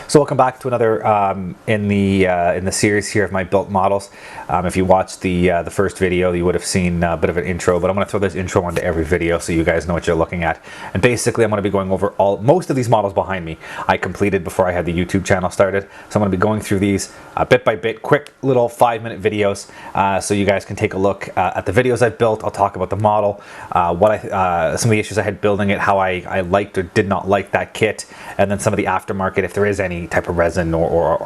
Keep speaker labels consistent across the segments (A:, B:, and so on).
A: So welcome back to another in the series here of my built models. If you watched the first video, you would have seen a bit of an intro, but I'm going to throw this intro onto every video so you guys know what you're looking at. And basically, I'm going to be going over most of these models behind me. I completed before I had the YouTube channel started, so I'm going to be going through these bit by bit, quick little 5-minute videos, so you guys can take a look at the videos I've built. I'll talk about the model, some of the issues I had building it, how I liked or did not like that kit, and then some of the aftermarket, if there is any type of resin or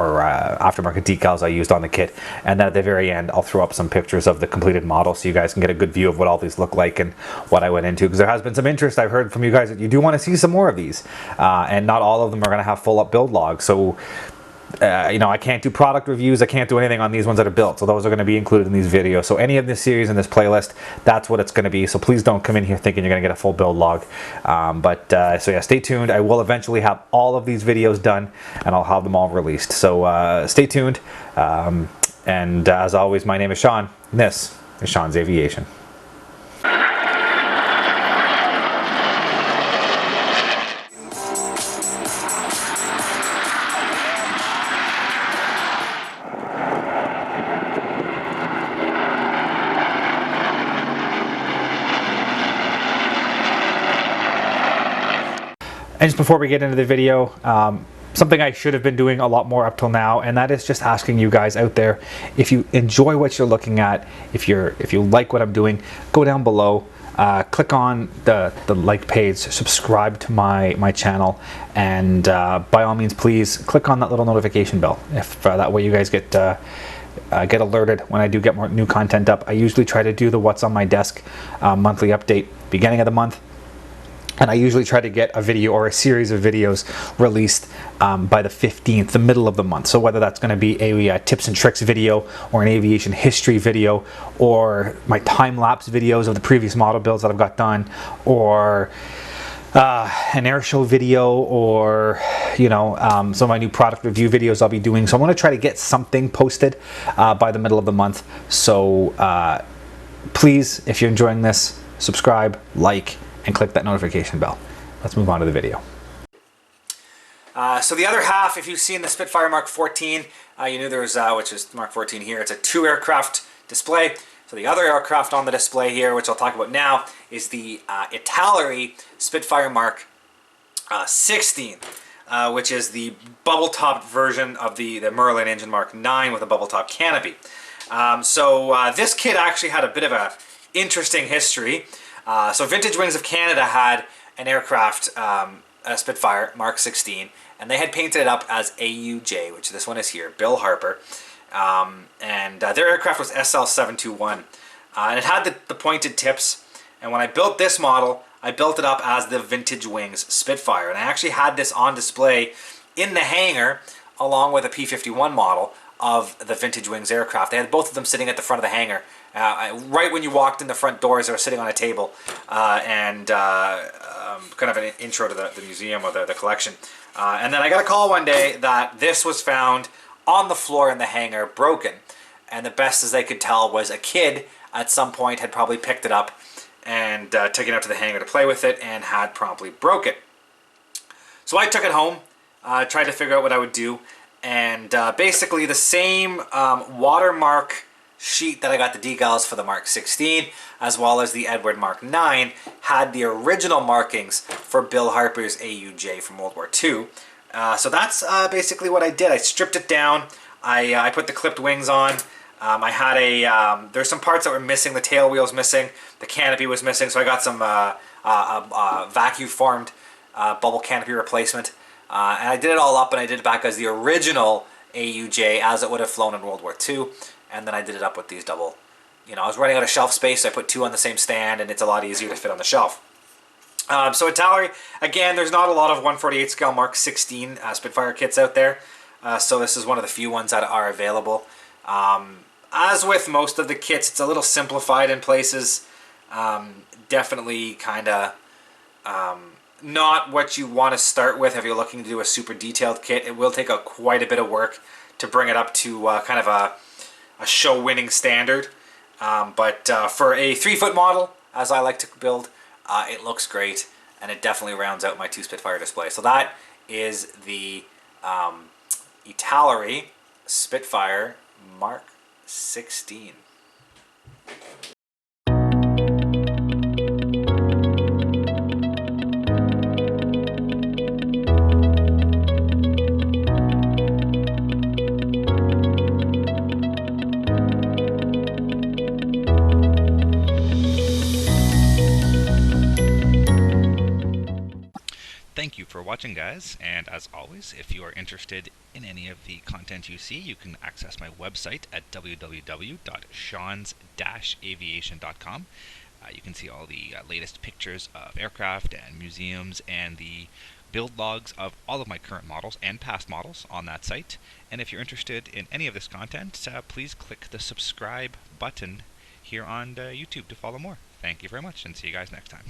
A: aftermarket decals I used on the kit. And then at the very end, I'll throw up some pictures of the completed model so you guys can get a good view of what all these look like and what I went into, because there has been some interest. I've heard from you guys that you do want to see some more of these, and not all of them are going to have full up build logs. So you know, I can't do product reviews, I can't do anything on these ones that are built, so those are going to be included in these videos. So any of this series in this playlist, that's what it's going to be. So please don't come in here thinking you're going to get a full build log. So yeah, stay tuned. I will eventually have all of these videos done and I'll have them all released. So stay tuned. And as always, my name is Sean, and this is Sean's Aviation. And just before we get into the video, something I should have been doing a lot more up till now, and that is just asking you guys out there, if you enjoy what you're looking at, if you like what I'm doing, go down below, click on the like page, subscribe to my channel, and by all means, please click on that little notification bell. If that way you guys get alerted when I do get more new content up. I usually try to do the What's on My Desk monthly update beginning of the month. And I usually try to get a video or a series of videos released by the 15th, the middle of the month. So whether that's going to be a tips and tricks video or an aviation history video or my time-lapse videos of the previous model builds that I've got done, or an air show video, or you know, some of my new product review videos I'll be doing. So I want to try to get something posted by the middle of the month. So please, if you're enjoying this, subscribe, like, and click that notification bell. Let's move on to the video. So the other half, if you've seen the Spitfire Mark 14, you knew there was, which is Mark 14 here, it's a 2-aircraft display. So the other aircraft on the display here, which I'll talk about now, is the Italeri Spitfire Mark 16, which is the bubble-topped version of the Merlin engine Mark 9 with a bubble-top canopy. This kit actually had a bit of a interesting history. So Vintage Wings of Canada had an aircraft, a Spitfire Mark 16, and they had painted it up as AUJ, which this one is here, Bill Harper, and their aircraft was SL721, and it had the pointed tips. And when I built this model, I built it up as the Vintage Wings Spitfire, and I actually had this on display in the hangar along with a P-51 model of the Vintage Wings aircraft. They had both of them sitting at the front of the hangar. Right when you walked in the front doors, they were sitting on a table, kind of an intro to the museum or the collection. And then I got a call one day that this was found on the floor in the hangar, broken. And the best as they could tell was a kid at some point had probably picked it up and taken it out to the hangar to play with it and had promptly broke it. So I took it home, tried to figure out what I would do, and basically the same Watermark sheet that I got the decals for the Mark 16, as well as the Edward Mark 9, had the original markings for Bill Harper's AUJ from World War II. So that's basically what I did. I stripped it down. I put the clipped wings on. I had there's some parts that were missing. The tail wheel's missing. The canopy was missing. So I got some vacuum formed bubble canopy replacement. And I did it all up, and I did it back as the original AUJ as it would have flown in World War II. And then I did it up with these double, you know, I was running out of shelf space, so I put 2 on the same stand, and it's a lot easier to fit on the shelf. So Italeri, again, there's not a lot of 1/48 scale Mark 16 Spitfire kits out there, so this is one of the few ones that are available. As with most of the kits, it's a little simplified in places. Definitely kind of not what you want to start with if you're looking to do a super detailed kit. It will take quite a bit of work to bring it up to kind of a show-winning standard, but for a 3-foot model, as I like to build, it looks great, and it definitely rounds out my 2 Spitfire display. So that is the Italeri Spitfire Mark 16.
B: Thank you for watching, guys, and as always, if you are interested in any of the content you see, you can access my website at www.seans-aviation.com. You can see all the latest pictures of aircraft and museums and the build logs of all of my current models and past models on that site. And if you're interested in any of this content, please click the subscribe button here on YouTube to follow more. Thank you very much, and see you guys next time.